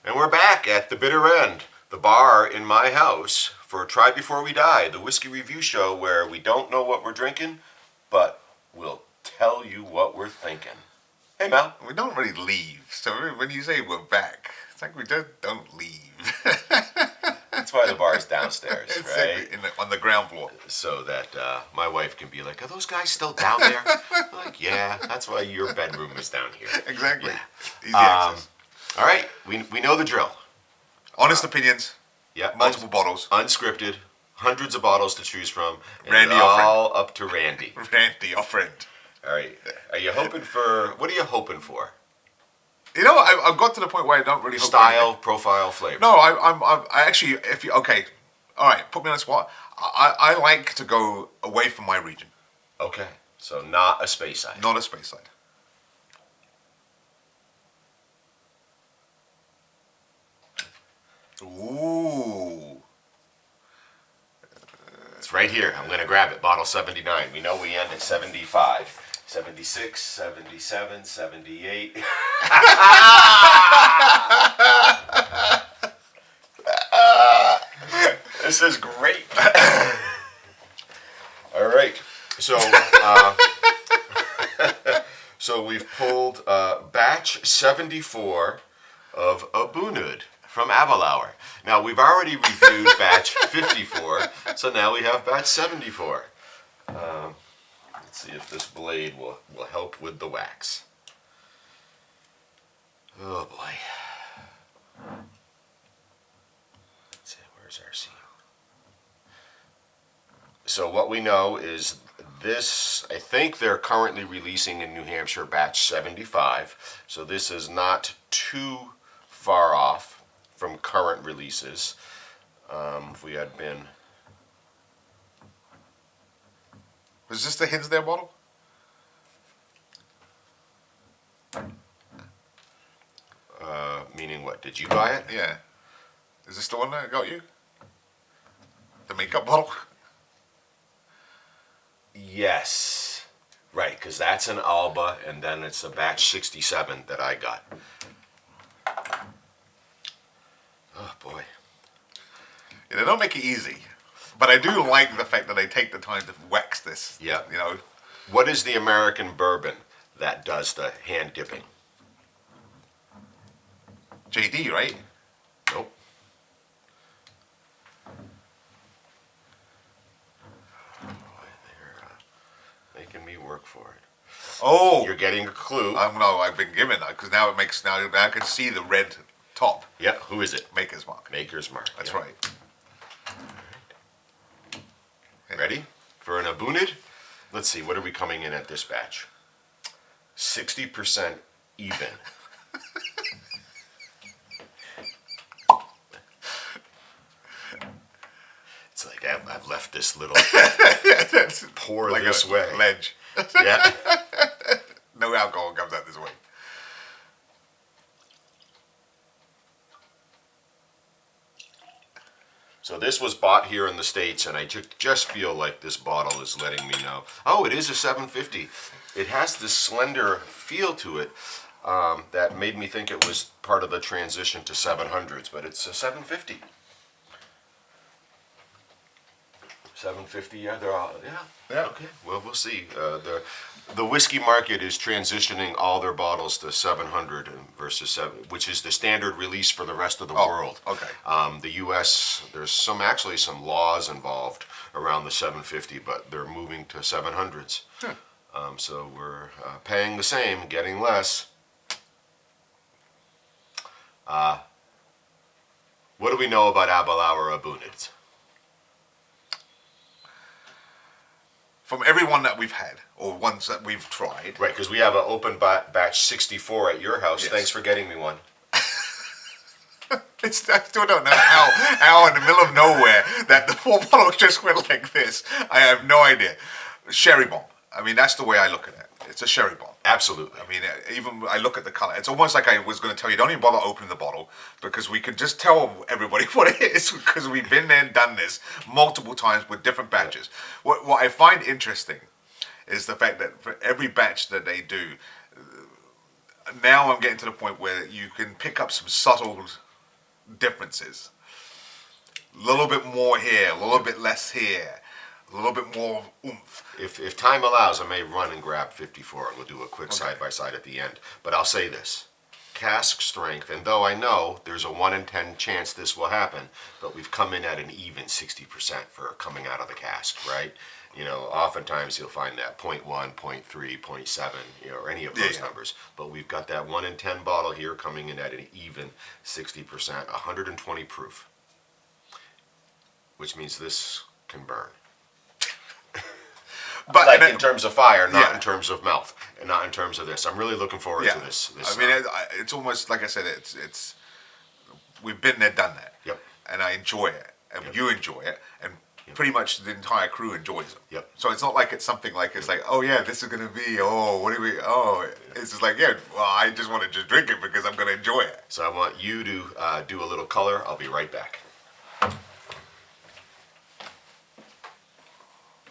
And we're back at the bitter end, the bar in my house, for Try Before We Die, the whiskey review show where we don't know what we're drinking, but we'll tell you what we're thinking. Hey, Mel. We don't really leave, so when you say we're back, it's like we don't leave. That's why the bar's downstairs, right? On the ground floor. So that my wife can be like, are those guys still down there? I'm like, yeah, that's why your bedroom is down here. Exactly. Yeah. Easy access. All right, we know the drill. Honest opinions. Yeah. Multiple bottles. Unscripted. Hundreds of bottles to choose from. And Randy, all up to Randy. Randy, our friend. All right. Are you hoping for... What are you hoping for? You know, I've got to the point where I don't really hope Style, profile, flavor. No, I actually, if you... Okay. All right, put me on the spot. I like to go away from my region. Okay. So not a Speyside. Not a Speyside. Ooh. It's right here. I'm going to grab it. Bottle 79. We know we end at 75. 76, 77, 78. This is great. All right. So, so we've pulled batch 74 of Aberlour from Aberlour. Now, we've already reviewed batch 54, so now we have batch 74. Let's see if this blade will help with the wax. Oh, boy. Let's see, where's our seal? So what we know is this, I think they're currently releasing in New Hampshire batch 75, so this is not too far off from current releases. If we had been... Was this the Hinsdale bottle? Meaning what? Did you buy it? Yeah. Is this the one that got you? The makeup bottle? Yes. Right, because that's an Alba, and then it's a batch 67 that I got. Oh, boy. Yeah, they don't make it easy. But I do like the fact that they take the time to wax this. Yeah. You know. What is the American bourbon that does the hand dipping? JD, right? Nope. They're making me work for it. Oh. You're getting a clue. No, I've been given that because now I can see the red top. Yeah, who is it? Maker's Mark. Maker's Mark. That's yeah. right. Ready for an Aberlour? Let's see, what are we coming in at this batch? 60% even. It's like I've left this little pour like this way. Ledge. Yeah. No alcohol comes out this way. So this was bought here in the States, and I just feel like this bottle is letting me know. Oh, it is a 750. It has this slender feel to it that made me think it was part of the transition to 700s, but it's a 750. 750, yeah, they're all, yeah. Okay, well, we'll see. The whiskey market is transitioning all their bottles to 700 versus 7, which is the standard release for the rest of the world. Okay. The U.S., there's actually some laws involved around the 750, but they're moving to 700s. So we're paying the same, getting less. What do we know about Aberlour Aberlour? From everyone that we've had, or ones that we've tried. Right, because we have an open batch 64 at your house. Yes. Thanks for getting me one. I still don't know how in the middle of nowhere that the 4 bottles just went like this. I have no idea. Sherry bomb. I mean, that's the way I look at it. It's a sherry bomb. Absolutely. I mean, even I look at the color. It's almost like I was going to tell you, don't even bother opening the bottle because we can just tell everybody what it is because we've been there and done this multiple times with different batches. What I find interesting is the fact that for every batch that they do, now I'm getting to the point where you can pick up some subtle differences. A little bit more here, a little bit less here, a little bit more oomph. If time allows, I may run and grab 54 and we'll do a quick side-by-side at the end. But I'll say this. Cask strength, and though I know there's a 1 in 10 chance this will happen, but we've come in at an even 60% for coming out of the cask, right? You know, oftentimes you'll find that 0.1, 0.3, 0.7, you know, or any of those numbers. But we've got that 1 in 10 bottle here coming in at an even 60%, 120 proof, which means this can burn. But like in terms of fire, not in terms of mouth, and not in terms of this. I'm really looking forward to this. I mean, it's almost like I said. It's we've been there, done that. Yep. And I enjoy it, and you enjoy it, and pretty much the entire crew enjoys them. Yep. So it's not like it's something like it's like, oh yeah, this is gonna be, oh what do we, oh it's just like, yeah, well I just want to just drink it because I'm gonna enjoy it. So I want you to do a little color. I'll be right back.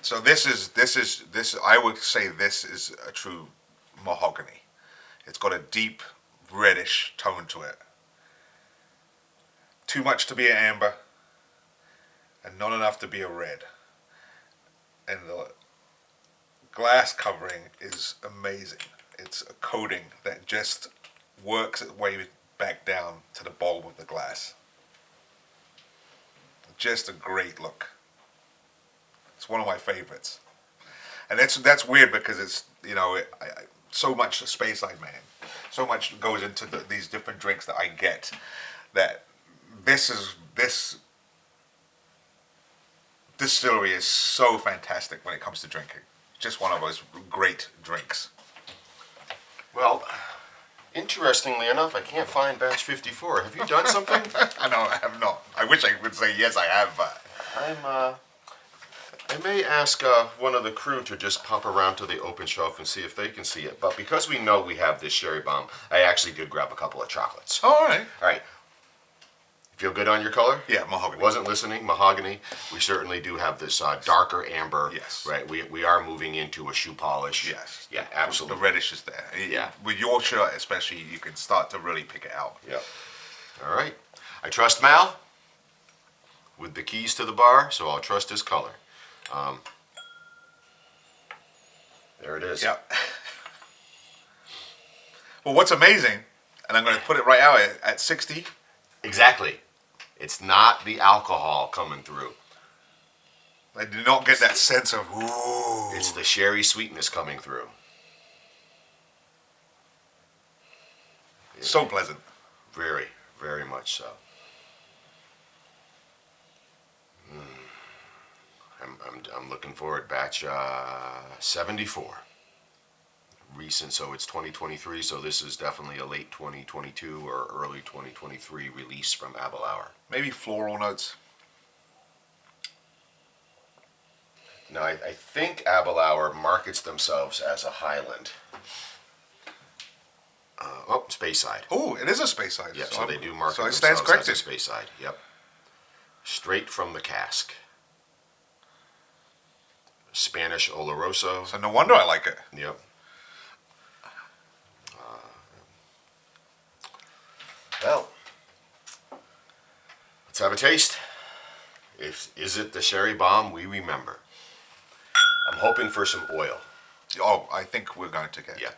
So this I would say this is a true mahogany. It's got a deep reddish tone to it. Too much to be an amber and not enough to be a red. And the glass covering is amazing. It's a coating that just works its way back down to the bottom of the glass. Just a great look. It's one of my favorites, and that's weird because it's, you know, so much Speyside, man, so much goes into these different drinks that I get, that this distillery is so fantastic when it comes to drinking. Just one of those great drinks. Well, interestingly enough, I can't find batch 54. Have you done something? I know I have not. I wish I would say yes, I have, but I may ask one of the crew to just pop around to the open shelf and see if they can see it. But because we know we have this sherry bomb, I actually did grab a couple of chocolates. Oh, all right. All right. Feel good on your color? Yeah, mahogany. Wasn't listening, mahogany. We certainly do have this darker amber. Yes. Right. We are moving into a shoe polish. Yes. Yeah, absolutely. The reddish is there. Yeah. With your shirt especially, you can start to really pick it out. Yep. All right. I trust Mal with the keys to the bar, so I'll trust his color. There it is. Yep. Well, what's amazing, and I'm going to put it right out at 60. Exactly. It's not the alcohol coming through. I do not get that sense of, ooh. It's the sherry sweetness coming through. So pleasant. Very, very much so. I'm looking forward. Batch 74. Recent, so it's 2023, so this is definitely a late 2022 or early 2023 release from Aberlour. Maybe floral notes. Now, I think Aberlour markets themselves as a Highland. Speyside. Oh, it is a Speyside. Yep, so they do market so it stands themselves corrected. as a Speyside. Yep. Straight from the cask. Spanish Oloroso. So no wonder I like it. Yep. Well, let's have a taste. Is it the sherry bomb we remember? I'm hoping for some oil. Oh, I think we're going to get. Yeah.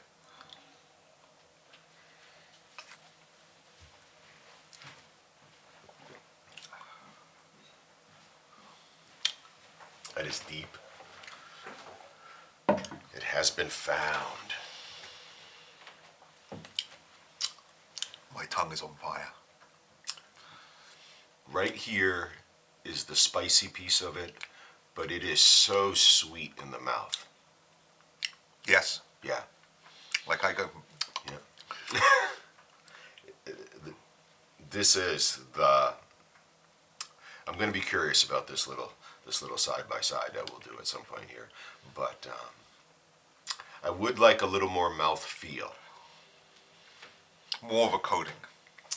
That is deep. It has been found. My tongue is on fire. Right here is the spicy piece of it, but it is so sweet in the mouth. Yes. Yeah. Like I go. Yeah. This is the. I'm going to be curious about this little side by side that we'll do at some point here, but I would like a little more mouth feel. More of a coating.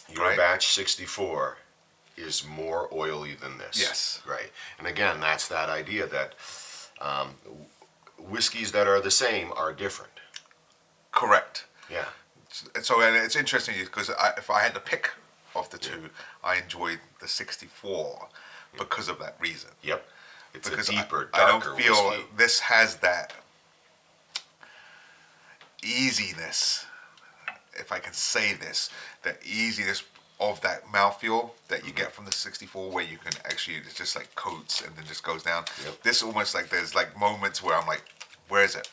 Your right? batch 64 is more oily than this. Yes. Right. And again, that's that idea that whiskeys that are the same are different. Correct. Yeah. So and it's interesting because if I had to pick of the two, I enjoy the 64 because of that reason. Yep. It's Because a deeper, I don't darker feel whiskey. this has that easiness, if I can say this, the easiness of that mouthfeel that you get from the 64, where you can actually, it's just like coats and then just goes down. Yep. This almost like there's like moments where I'm like, where is it?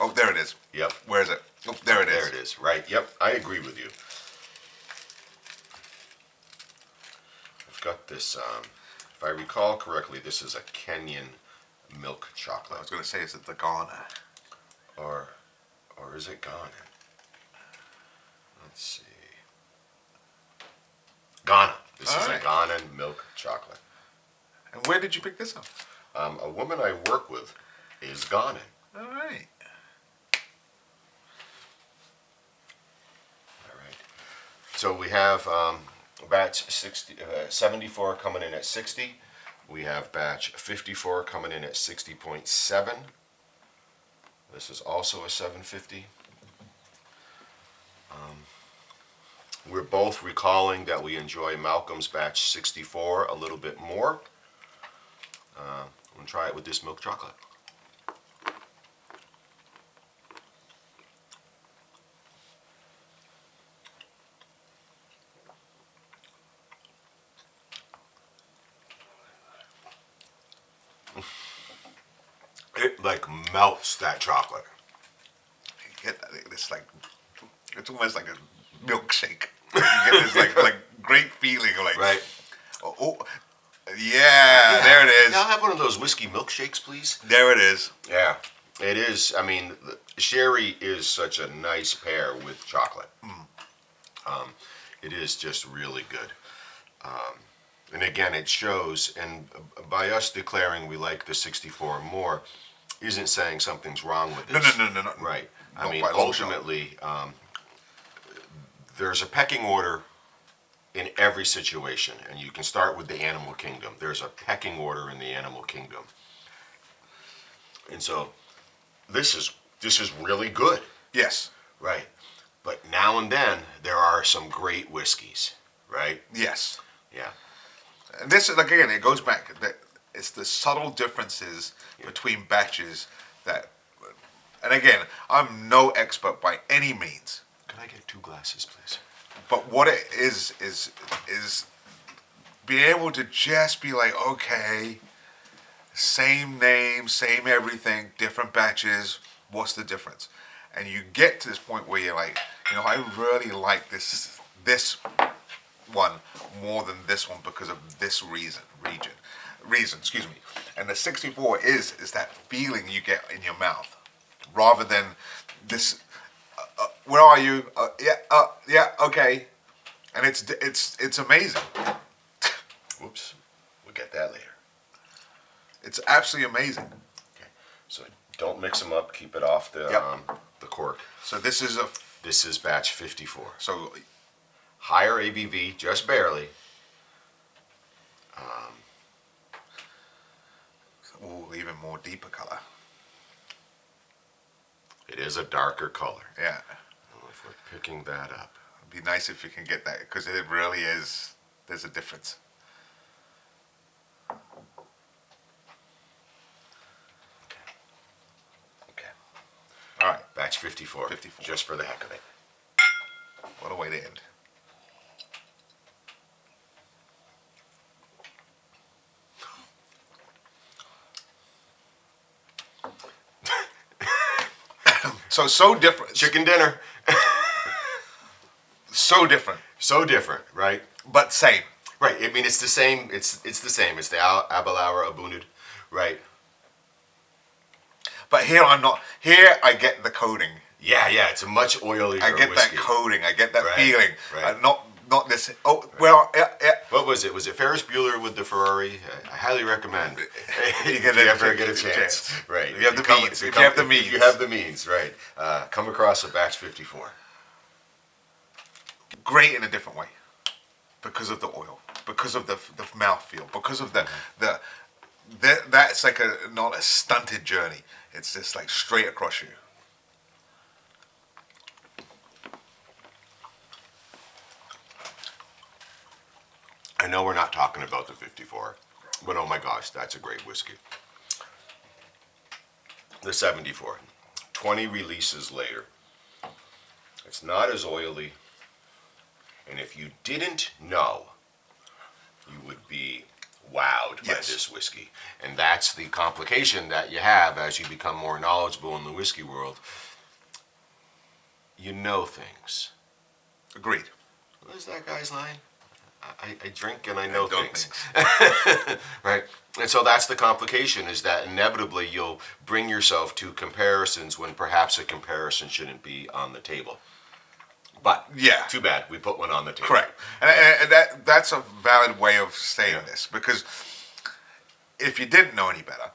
Oh, there it is. Yep. Where is it? Oh, there it is. There it is. Right. Yep. I agree with you. I've got this. If I recall correctly, this is a Kenyan milk I chocolate, was going to say, is it the Ghana? or is it Ghana? Let's see. Ghana. This is Alright. a Ghana milk chocolate. And where did you pick this up? A woman I work with is Ghanan. All right. All right. So we have batch 74 coming in at 60. We have batch 54 coming in at 60.7. This is also a 750. We're both recalling that we enjoy Malcolm's batch 64 a little bit more. I'm going to try it with this milk chocolate. It like melts that chocolate. You get that, it's like, it's almost like a milkshake. You get this like great feeling of like, Right. oh, yeah, there it is. Now have one of those whiskey milkshakes, please. There it is. Yeah, it is. I mean, sherry is such a nice pair with chocolate. It is just really good. And again, it shows, and by us declaring we like the 64 more, isn't saying something's wrong with this. No. Right. I Not mean, by a long shot. ultimately, there's a pecking order in every situation, and you can start with the animal kingdom. There's a pecking order in the animal kingdom. And so this is really good. Yes. Right. But now and then there are some great whiskeys, right? Yes. Yeah. And this is, like, again, it goes back that it's the subtle differences between batches that, and again, I'm no expert by any means. Can I get 2 glasses, please? But what it is being able to just be like, okay, same name, same everything, different batches, what's the difference? And you get to this point where you're like, you know, I really like this one more than this one because of this reason, excuse me. And the 64 is that feeling you get in your mouth, rather than this, where are you? Yeah, okay. And it's amazing. Whoops. We'll get that later. It's absolutely amazing. Okay. So don't mix them up. Keep it off the Yep. the cork. So this is This is batch 54. so Higher ABV, just barely. even more deeper color. It is a darker color. Yeah. If we're picking that up. It'd be nice if you can get that, because it really is, there's a difference. Okay. All right. Batch 54. 54. Just for the heck of it. What a way to end. So different. Chicken dinner. So different. So different, right? But same. Right. I mean, it's the same. It's the same. It's the Aberlour Abunud, right? But here I'm not. Here I get the coating. Yeah. It's a much oilier I get whiskey. that coating. I get that Right, feeling. right. Not this. Oh well. Yeah. What was it? Was it Ferris Bueller with the Ferrari? I highly recommend. You If get you a ever chance. get a chance, right? If you have the come- means. you If come- you have the if means. you have the means, right? Come across a batch 54. Great in a different way, because of the oil, because of the mouthfeel, because of that's like not a stunted journey. It's just like straight across you. I know we're not talking about the 54, but oh my gosh, that's a great whiskey. The 74, 20 releases later. It's not as oily, and if you didn't know, you would be wowed by this whiskey. And that's the complication that you have as you become more knowledgeable in the whiskey world. You know things. Agreed. What is that guy's line? I drink and I know things. Right? And so that's the complication, is that inevitably you'll bring yourself to comparisons when perhaps a comparison shouldn't be on the table. But too bad we put one on the table. Correct. And that's a valid way of saying this, because if you didn't know any better,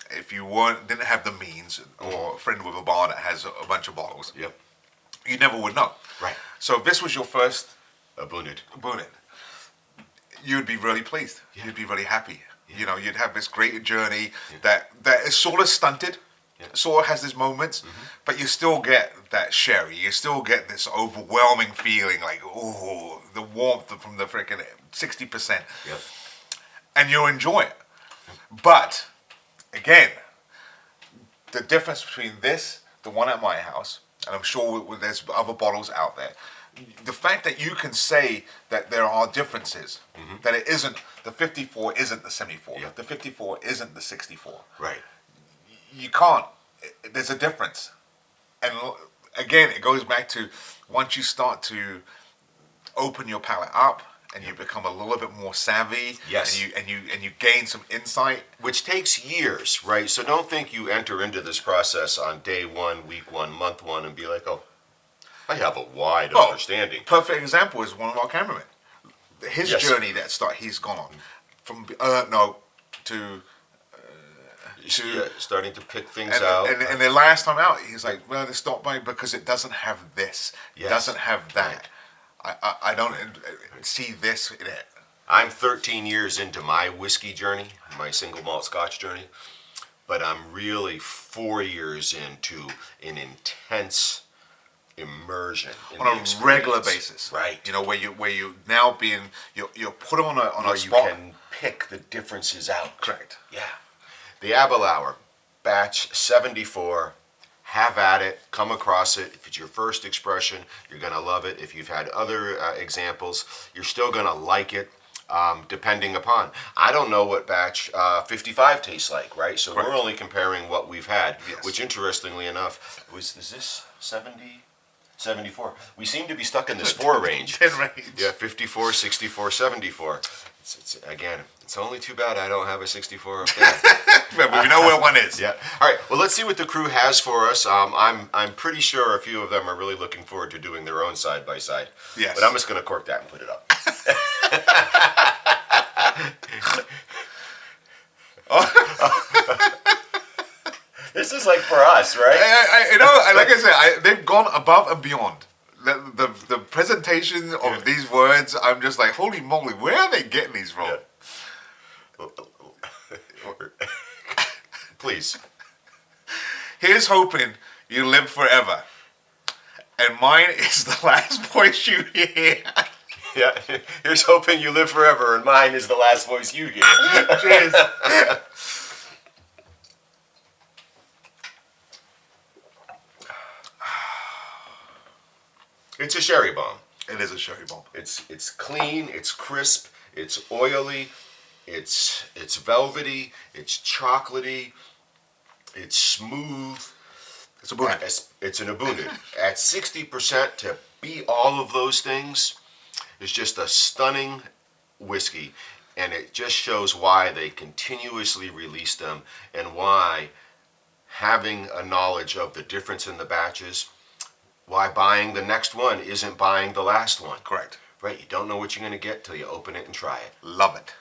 if you didn't have the means, or a friend with a bar that has a bunch of bottles, you never would know. Right. So if this was your first Abunid, you'd be really pleased. You'd be really happy. You know, you'd have this great journey that is sort of stunted. Sort of has these moments, but you still get that sherry. You still get this overwhelming feeling, like, oh, the warmth from the freaking 60%. And you'll enjoy it. But, again, the difference between this, the one at my house, and I'm sure there's other bottles out there, the fact that you can say that there are differences, that it isn't, the 54 isn't the 74, the 54 isn't the 64. Right. You can't. There's a difference. And again, it goes back to once you start to open your palate up and you become a little bit more savvy, and you gain some insight, which takes years, right? So don't think you enter into this process on day one, week one, month one, and be like, oh, I have a wide understanding. Perfect example is one of our cameramen. His journey he's gone on from to starting to pick things out. And the last time out, he's like, well, they stopped by because it doesn't have this. It doesn't have that. I don't see this in it. I'm 13 years into my whiskey journey, my single malt Scotch journey, but I'm really 4 years into an intense immersion in on a regular basis, right? You know, where you now you're put on a spot. You can pick the differences out. Correct. Yeah. The Aberlour, batch 74. Have at it. Come across it. If it's your first expression, you're gonna love it. If you've had other examples, you're still gonna like it. Depending upon, I don't know what batch 55 tastes like, right? So we're only comparing what we've had, which interestingly enough, is this 70? 74. We seem to be stuck in this 4 range. 10 range. Yeah, 54, 64, 74. Again, it's only too bad I don't have a 64 up there. But we know where one is. Yeah. All right. Well, let's see what the crew has for us. I'm pretty sure a few of them are really looking forward to doing their own side by side. Yes. But I'm just going to cork that and put it up. This is like for us, right? Like I said, they've gone above and beyond. The presentation of these words, I'm just like, holy moly, where are they getting these from? Please. Here's hoping you live forever. And mine is the last voice you hear. Yeah, here's hoping you live forever, and mine is the last voice you hear. Cheers. It's a sherry bomb. It is a sherry bomb. It's clean, it's crisp, it's oily, it's velvety, it's chocolatey, it's smooth. It's a Abunid. It's an Abunid. At 60%, to be all of those things is just a stunning whiskey, and it just shows why they continuously release them and why having a knowledge of the difference in the batches, why buying the next one isn't buying the last one. Correct. Right, you don't know what you're going to get till you open it and try it. Love it.